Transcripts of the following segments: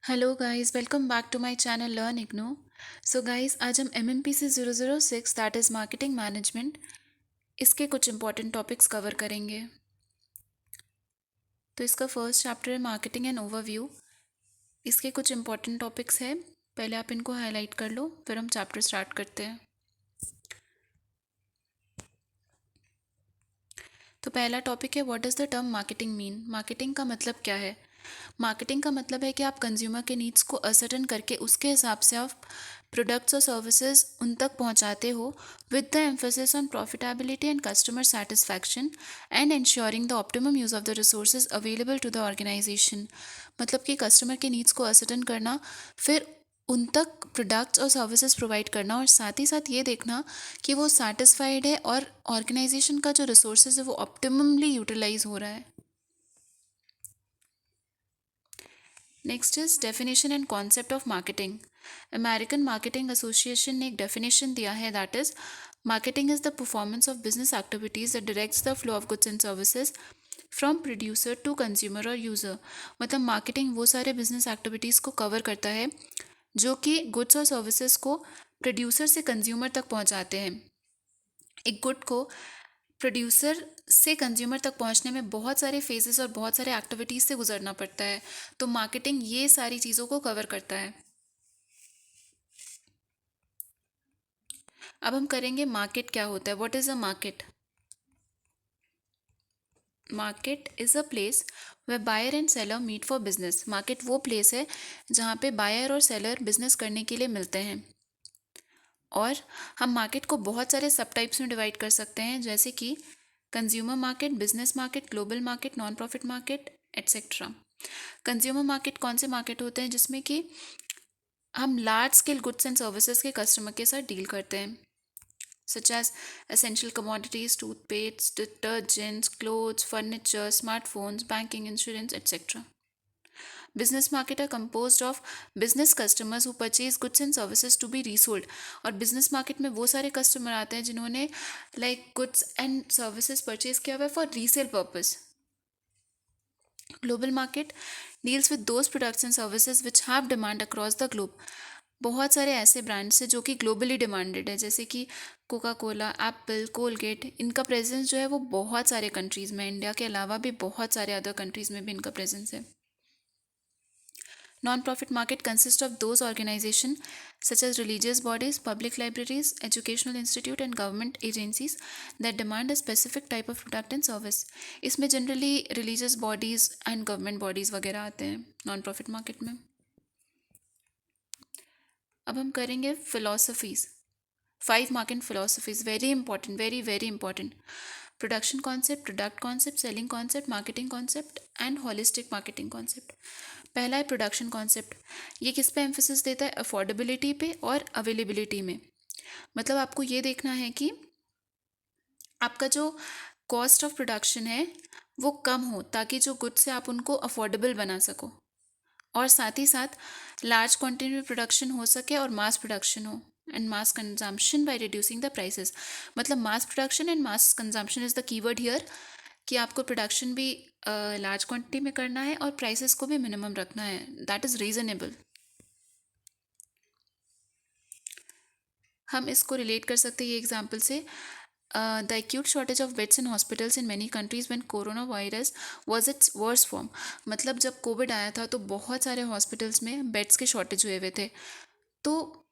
Hello guys, welcome back to my channel learn IGNOU. So guys, आज हम MMPC 006 that is marketing management इसके कुछ important topics cover करेंगे। तो इसका फर्स्ट चैप्टर है मार्केटिंग एंड ओवरव्यू। इसके कुछ इंपॉर्टेंट टॉपिक्स हैं, पहले आप इनको हाईलाइट कर लो, फिर हम चैप्टर स्टार्ट करते हैं। तो पहला टॉपिक है what does the term marketing mean. Marketing का मतलब क्या है? मार्केटिंग का मतलब है कि आप कंज्यूमर के नीड्स को असर्टन करके उसके हिसाब से आप प्रोडक्ट्स और सर्विसेज उन तक पहुंचाते हो with the emphasis on profitability and customer satisfaction and ensuring the optimum use of the resources available to the organisation. मतलब कि कस्टमर के नीड्स को असर्टन करना, फिर उन तक प्रोडक्ट्स और सर्विसेज प्रोवाइड करना, और साथ ही साथ ये देखना कि वो सेटिस्फाइड है और ऑर्गेनाइजेशन का जो रिसोर्सेज है वो ऑप्टिममली यूटिलाइज हो रहा है। Next is definition and concept of marketing. American marketing association ने एक डेफिनेशन दिया है, that is marketing is the performance of business activities that directs the flow of goods and services from producer to consumer और user. मतलब marketing वो सारे business activities को cover करता है जो कि गुड्स और सर्विसेज को प्रोड्यूसर से कंज्यूमर तक पहुंचाते हैं। एक गुड को प्रोड्यूसर से कंज्यूमर तक पहुंचने में बहुत सारे फेजेस और बहुत सारे एक्टिविटीज़ से गुजरना पड़ता है। तो मार्केटिंग ये सारी चीज़ों को कवर करता है। अब हम करेंगे मार्केट क्या होता है। What is a market? Market is a place way buyer and seller meet for business. Market वो प्लेस है जहाँ पे बायर और सेलर बिजनेस करने के लिए मिलते हैं। और हम मार्केट को बहुत सारे सब टाइप्स में डिवाइड कर सकते हैं, जैसे कि consumer market, business market, global market, non profit market, etcetera. Consumer market कौन से मार्केट होते हैं? जिसमें कि हम large scale goods and services के कस्टमर के साथ डील करते हैं, such as essential commodities, toothpaste, detergents, clothes, furniture, smartphones, banking, insurance, etc. Business market are composed of business customers who purchase goods and services to be resold. और business market में वो सारे customer आते हैं जिन्होंने goods and services purchase किया हुआ है for resale purpose. Global market deals with those products and services which have demand across the globe. बहुत सारे ऐसे ब्रांड्स हैं जो कि ग्लोबली डिमांडेड है, जैसे कि कोका कोला, एप्पल, कोलगेट। इनका प्रेजेंस जो है वो बहुत सारे कंट्रीज़ में, इंडिया के अलावा भी बहुत सारे अदर कंट्रीज़ में भी इनका प्रेजेंस है। Non-profit market consists of those organizations such as religious bodies, public libraries, educational institute and government agencies that demand a specific type of product and service. इसमें generally religious bodies and government bodies वगैरह आते हैं non-profit market में। अब हम करेंगे philosophies। 5 market philosophies, very important, very very important. Production concept, product concept, selling concept, marketing concept and holistic marketing concept. पहला है प्रोडक्शन कॉन्सेप्ट। ये किस पे एम्फोसिस देता है? अफोर्डेबिलिटी पे और अवेलेबिलिटी में। मतलब आपको ये देखना है कि आपका जो कॉस्ट ऑफ प्रोडक्शन है वो कम हो, ताकि जो गुड्स है आप उनको अफोर्डेबल बना सको, और साथ ही साथ लार्ज क्वांटिटी में प्रोडक्शन हो सके और मास प्रोडक्शन हो, and mass consumption by reducing the prices. मतलब mass production and mass consumption is the keyword here, कि आपको प्रोडक्शन भी लार्ज क्वांटिटी में करना है और प्राइसेस को भी मिनिमम रखना है, दैट इज़ रीजनेबल। हम इसको रिलेट कर सकते हैं ये एग्जाम्पल से। The acute shortage of beds in hospitals in many countries when corona virus was its worst form. मतलब जब कोविड आया था तो बहुत सारे हॉस्पिटल्स में बेड्स के शॉर्टेज हुए हुए थे, तो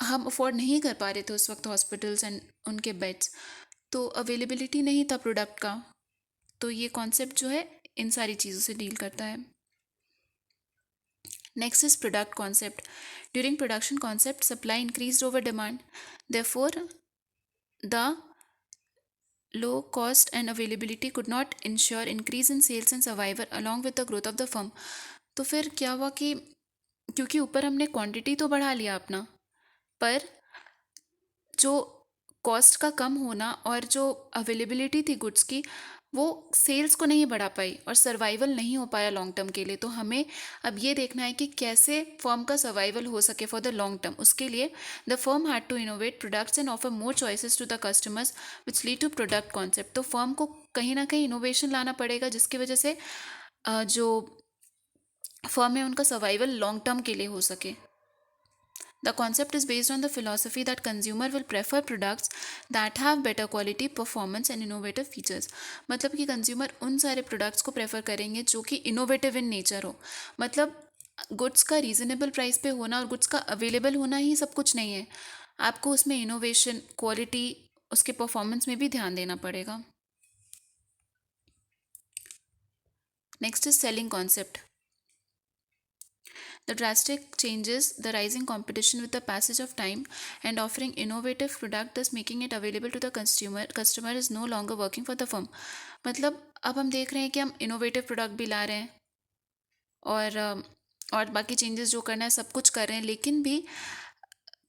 हम अफोर्ड नहीं कर पा रहे थे उस वक्त हॉस्पिटल्स एंड उनके बेड्स, तो अवेलेबिलिटी नहीं था प्रोडक्ट का। तो ये कॉन्सेप्ट जो है इन सारी चीज़ों से डील करता है। Next is product concept. During production concept supply increase over demand, therefore the low cost and availability could not ensure increase in sales and survival along with the growth of the firm। तो फिर क्या हुआ कि क्योंकि ऊपर हमने quantity तो बढ़ा लिया अपना, पर जो कॉस्ट का कम होना और जो अवेलेबिलिटी थी गुड्स की, वो सेल्स को नहीं बढ़ा पाई और सर्वाइवल नहीं हो पाया लॉन्ग टर्म के लिए। तो हमें अब ये देखना है कि कैसे फर्म का सर्वाइवल हो सके फॉर द लॉन्ग टर्म। उसके लिए the firm had to innovate products and offer more choices to the customers which lead to product concept. तो फर्म को कहीं ना कहीं इनोवेशन लाना पड़ेगा, जिसकी वजह से जो फर्म में उनका सर्वाइवल लॉन्ग टर्म के लिए हो सके। The concept is based on the philosophy that consumer will prefer products that have better quality, performance and innovative features। मतलब कि कंज्यूमर उन सारे प्रोडक्ट्स को प्रेफर करेंगे जो कि इनोवेटिव इन नेचर हो। मतलब गुड्स का रीजनेबल प्राइस पे होना और गुड्स का अवेलेबल होना ही सब कुछ नहीं है, आपको उसमें इनोवेशन, क्वालिटी, उसके परफॉर्मेंस में भी ध्यान देना पड़ेगा। Next is selling concept. The drastic changes, the rising competition with the passage of time, and offering innovative product, thus making it available to the consumer. Customer is no longer working for the firm। मतलब अब हम देख रहे हैं कि हम innovative product भी ला रहे हैं और बाकी चेंजेस जो करना है सब कुछ कर रहे हैं, लेकिन भी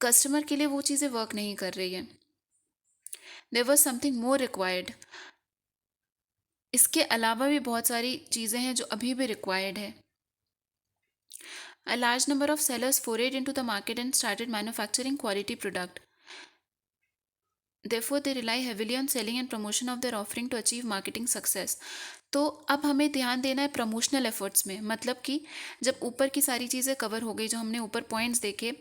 कस्टमर के लिए वो चीज़ें वर्क नहीं कर रही है। There was something more required. इसके अलावा भी बहुत सारी चीज़ें हैं जो अभी भी रिक्वायर्ड है। A large number of sellers forayed into the market and started manufacturing quality product. Therefore, they rely heavily on selling and promotion of their offering to achieve marketing success। तो अब हमें ध्यान देना है प्रमोशनल एफर्ट्स में। मतलब कि जब ऊपर की सारी चीज़ें कवर हो गई, जो हमने ऊपर पॉइंट्स देखे,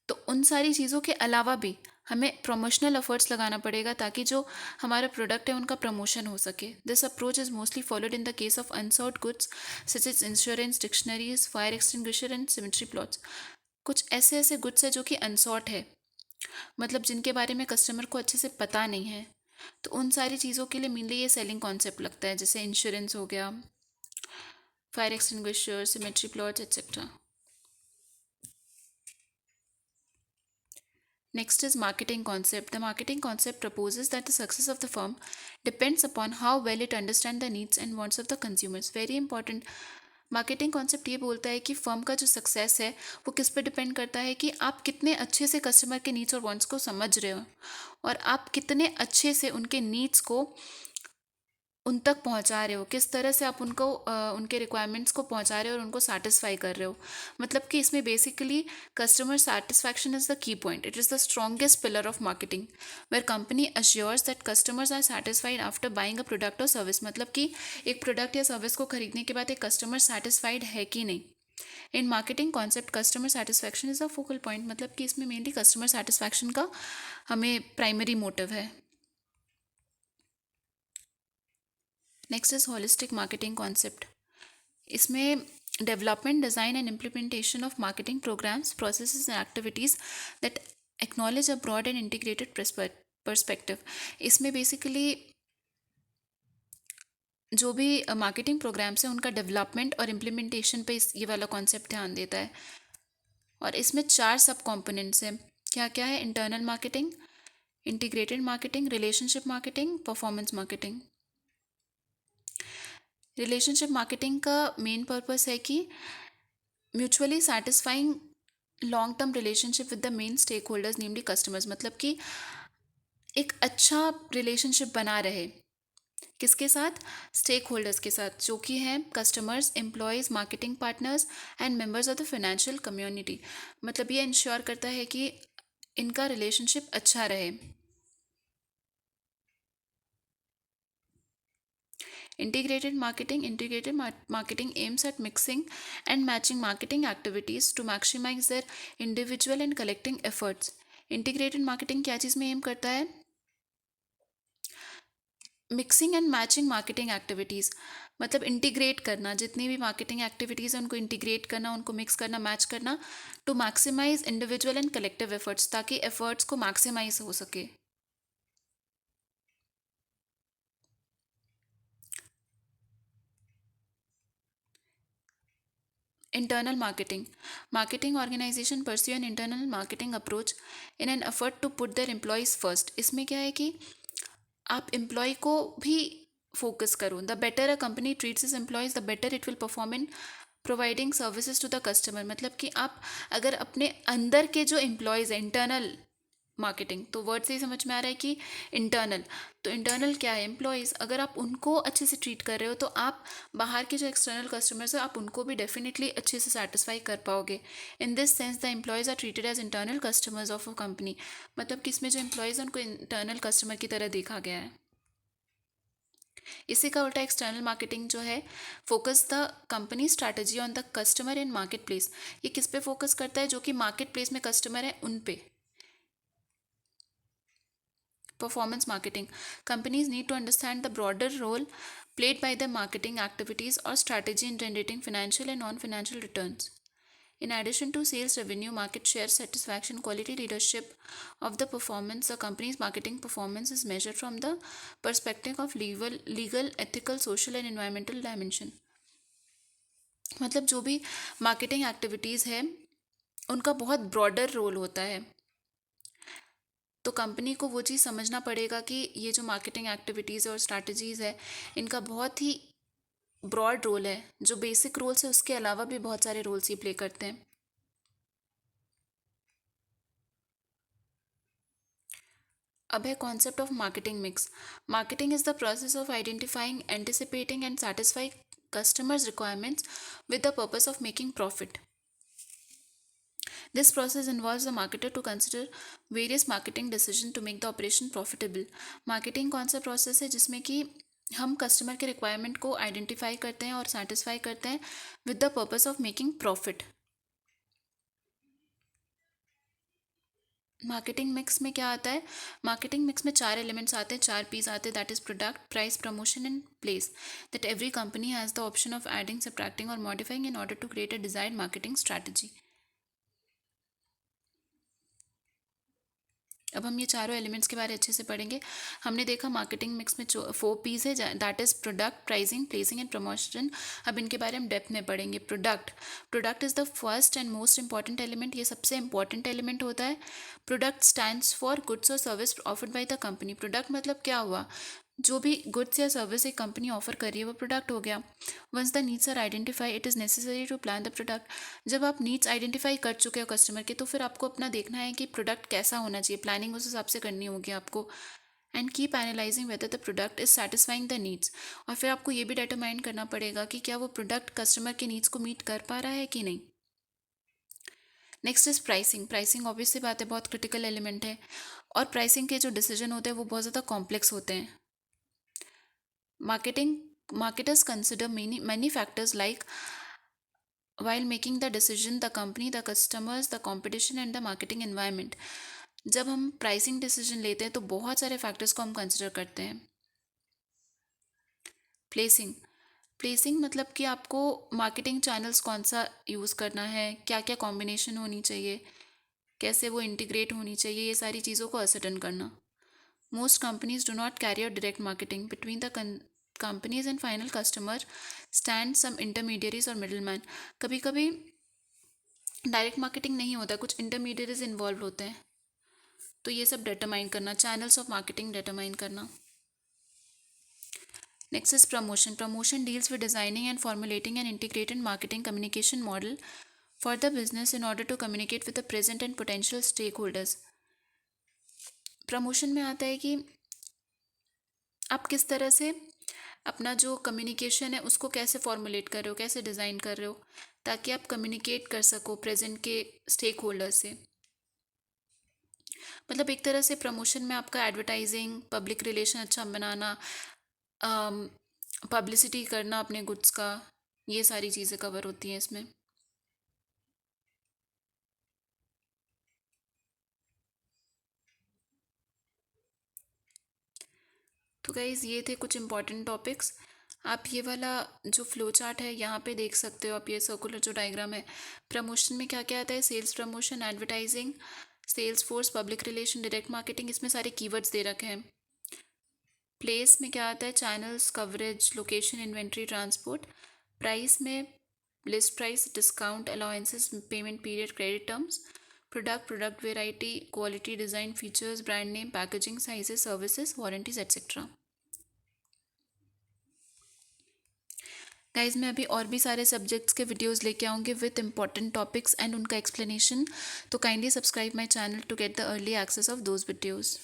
तो उन सारी चीज़ों के अलावा भी हमें प्रमोशनल एफर्ट्स लगाना पड़ेगा ताकि जो हमारा प्रोडक्ट है उनका प्रमोशन हो सके। This approach is mostly followed in the case of unsold goods such as insurance, dictionaries, fire extinguisher and cemetery plots. कुछ ऐसे ऐसे गुड्स है जो कि अनसॉल्ड है, मतलब जिनके बारे में कस्टमर को अच्छे से पता नहीं है, तो उन सारी चीज़ों के लिए मेनली ये सेलिंग कॉन्सेप्ट लगता है, जैसे इंश्योरेंस हो गया, fire extinguisher, symmetry plots etcetera. Next is marketing concept. The marketing concept proposes that the success of the firm depends upon how well it understands the needs and wants of the consumers. Very important। Marketing concept ये बोलता है कि firm का जो success है वो किस पे डिपेंड करता है कि आप कितने अच्छे से कस्टमर के नीड्स और वांट्स को समझ रहे हो, और आप कितने अच्छे से उनके नीड्स को उन तक पहुंचा रहे हो, किस तरह से आप उनको उनके रिक्वायरमेंट्स को पहुंचा रहे हो और उनको सेटिस्फाई कर रहे हो। मतलब कि इसमें basically customer satisfaction is the key point. It is the strongest pillar of marketing where company assures that customers are satisfied after buying a product और सर्विस। मतलब कि एक प्रोडक्ट या सर्विस को खरीदने के बाद एक कस्टमर सेटिस्फाइड है कि नहीं। In marketing concept customer satisfaction is a focal point. मतलब कि इसमें मेनली कस्टमर सेटिस्फैक्शन का हमें प्राइमरी मोटिव है। Next is holistic marketing concept. इसमें development, design and implementation of marketing programs, processes and activities that acknowledge a broad and integrated perspective. इसमें basically जो भी मार्केटिंग प्रोग्राम्स हैं उनका डेवलपमेंट और इम्प्लीमेंटेशन पे ये वाला कॉन्सेप्ट ध्यान देता है। और इसमें 4 सब कॉम्पोनेंट्स हैं। क्या क्या है? Internal marketing, integrated marketing, relationship marketing, performance marketing. Relationship marketing का मेन पर्पस है कि mutually satisfying long term relationship with the main stakeholders namely customers. मतलब कि एक अच्छा रिलेशनशिप बना रहे किसके साथ? स्टेक होल्डर्स के साथ, जो कि हैं customers, employees, marketing partners and members of the financial community. मतलब ये इंश्योर करता है कि इनका रिलेशनशिप अच्छा रहे। Integrated marketing aims at mixing and matching marketing activities to maximize their individual and collecting efforts। Integrated marketing क्या चीज़ में एम करता है? Mixing and matching marketing activities. मतलब इंटीग्रेट करना, जितनी भी मार्केटिंग एक्टिविटीज़ हैं उनको इंटीग्रेट करना, उनको मिक्स करना, मैच करना, to maximise individual and collective efforts, ताकि एफर्ट्स को मैक्सिमाइज हो सके। Internal marketing. Marketing organization pursue an internal marketing approach in an effort to put their employees first। इसमें क्या है कि आप एम्प्लॉय को भी फोकस करो। The better a company treats is employees the better it will perform in providing services to the customer. मतलब कि आप अगर अपने अंदर के जो एम्प्लॉयज़ हैं, इंटरनल मार्केटिंग, तो वर्ड से ही समझ में आ रहा है कि इंटरनल, तो इंटरनल क्या है? एम्प्लॉयज़। अगर आप उनको अच्छे से ट्रीट कर रहे हो तो आप बाहर के जो एक्सटर्नल कस्टमर्स हैं आप उनको भी डेफिनेटली अच्छे से सेटिस्फाई कर पाओगे। In this sense the employees are treated as internal customers of a company. मतलब कि इसमें जो एम्प्लॉयज़ हैं उनको इंटरनल कस्टमर की तरह देखा गया है। इसी का उल्टा एक्सटर्नल मार्केटिंग जो है, focus the company strategy on the customer in market place. ये किस पे फोकस करता है? जो कि मार्केट प्लेस में कस्टमर है उन पे। Performance marketing. Companies need to understand the broader role played by their marketing activities or strategy in generating financial and non-financial returns. In addition to sales revenue, market share, satisfaction, quality leadership of the performance, the company's marketing performance is measured from the perspective of legal, ethical, social and environmental dimension. मतलब जो भी marketing activities है उनका बहुत broader role होता है, तो company को वो चीज़ समझना पड़ेगा कि ये जो मार्केटिंग एक्टिविटीज़ और स्ट्रैटेजीज़ है इनका बहुत ही ब्रॉड रोल है। जो बेसिक रोल्स है उसके अलावा भी बहुत सारे रोल्स ये प्ले करते हैं। अब है concept of marketing mix. Marketing is the process of identifying, anticipating and satisfy customers' requirements with the purpose of making profit. This process involves the marketer to consider various marketing decisions to make the operation profitable. Marketing कौन सा process है जिसमें कि हम customer के requirement को identify करते हैं और सेटिस्फाई करते हैं with the purpose of making profit. Marketing mix में क्या आता है? मार्केटिंग मिक्स में 4 एलिमेंट्स आते हैं, 4 पीस आते हैं, that is product, price, promotion and place, that every company has the option of adding, subtracting और modifying in order to create a desired marketing strategy. अब हम ये चारों एलिमेंट्स के बारे अच्छे से पढ़ेंगे। हमने देखा मार्केटिंग मिक्स में 4 पीस है, that is product, pricing, placing and promotion. अब इनके बारे में डेप्थ में पढ़ेंगे। Product is the first and most important element, ये सबसे इंपॉर्टेंट एलिमेंट होता है। प्रोडक्ट स्टैंड्स फॉर गुड्स और service offered by the company. Product मतलब क्या हुआ? जो भी गुड्स या सर्विस एक कंपनी ऑफर कर रही है वो प्रोडक्ट हो गया। Once the needs are identify it is necessary to plan the product. जब आप नीड्स आइडेंटिफाई कर चुके हो कस्टमर के, तो फिर आपको अपना देखना है कि प्रोडक्ट कैसा होना चाहिए, प्लानिंग उस हिसाब से करनी होगी आपको। And keep analysing whether the product is satisfying the needs. और फिर आपको ये भी डिटरमाइन करना पड़ेगा कि क्या वो प्रोडक्ट कस्टमर के नीड्स को मीट कर पा रहा है कि नहीं। Next is pricing. Pricing obvious सी बात है, बहुत क्रिटिकल एलिमेंट है, और प्राइसिंग के जो डिसीजन होते हैं वो बहुत ज़्यादा कॉम्प्लेक्स होते हैं। Marketers consider many factors like while making the decision, the company, the customers, the competition and the marketing environment. जब हम प्राइसिंग डिसीजन लेते हैं तो बहुत सारे फैक्टर्स को हम कंसिडर करते हैं। प्लेसिंग मतलब कि आपको मार्केटिंग चैनल्स कौन सा यूज़ करना है, क्या क्या कॉम्बिनेशन होनी चाहिए, कैसे वो इंटीग्रेट होनी चाहिए, ये सारी चीज़ों को असर्टेन करना। Most companies do not carry out direct marketing. Between the companies and final customer stand some intermediaries or middleman. कभी कभी डायरेक्ट मार्केटिंग नहीं होता, कुछ इंटरमीडियरीज इन्वॉल्व होते हैं। तो ये सब डिटरमाइन करना, चैनल्स ऑफ मार्केटिंग डिटरमाइन करना। Next is promotion. Promotion deals with designing and formulating an integrated marketing communication model for the business in order to communicate with the present and potential stakeholders. Promotion में आता है कि आप किस तरह से अपना जो कम्युनिकेशन है उसको कैसे फॉर्मुलेट कर रहे हो, कैसे डिज़ाइन कर रहे हो, ताकि आप कम्युनिकेट कर सको प्रेजेंट के स्टेक होल्डर से। मतलब एक तरह से प्रमोशन में आपका एडवर्टाइजिंग, पब्लिक रिलेशन अच्छा बनाना, पब्लिसिटी करना अपने गुड्स का, ये सारी चीज़ें कवर होती हैं इसमें। तो गाइज़ ये थे कुछ इंपॉर्टेंट टॉपिक्स। आप ये वाला जो फ्लो चार्ट है यहाँ पे देख सकते हो आप, ये सर्कुलर जो डायग्राम है। प्रमोशन में क्या क्या आता है? Sales promotion, advertising, sales force, public relation, direct marketing, इसमें सारे कीवर्ड्स दे रखे हैं। प्लेस में क्या आता है? Channels, coverage, location, inventory, transport. Price में list price, discount, allowances, payment period, credit terms. Product variety, quality, design, features, brand name, packaging, sizes, services, warranties etcetera. Guys मैं अभी और भी सारे सब्जेक्ट्स के वीडियोस लेके आऊँगी विथ इंपॉर्टेंट टॉपिक्स एंड उनका एक्सप्लेनेशन, तो kindly subscribe my channel to get the early access of those videos.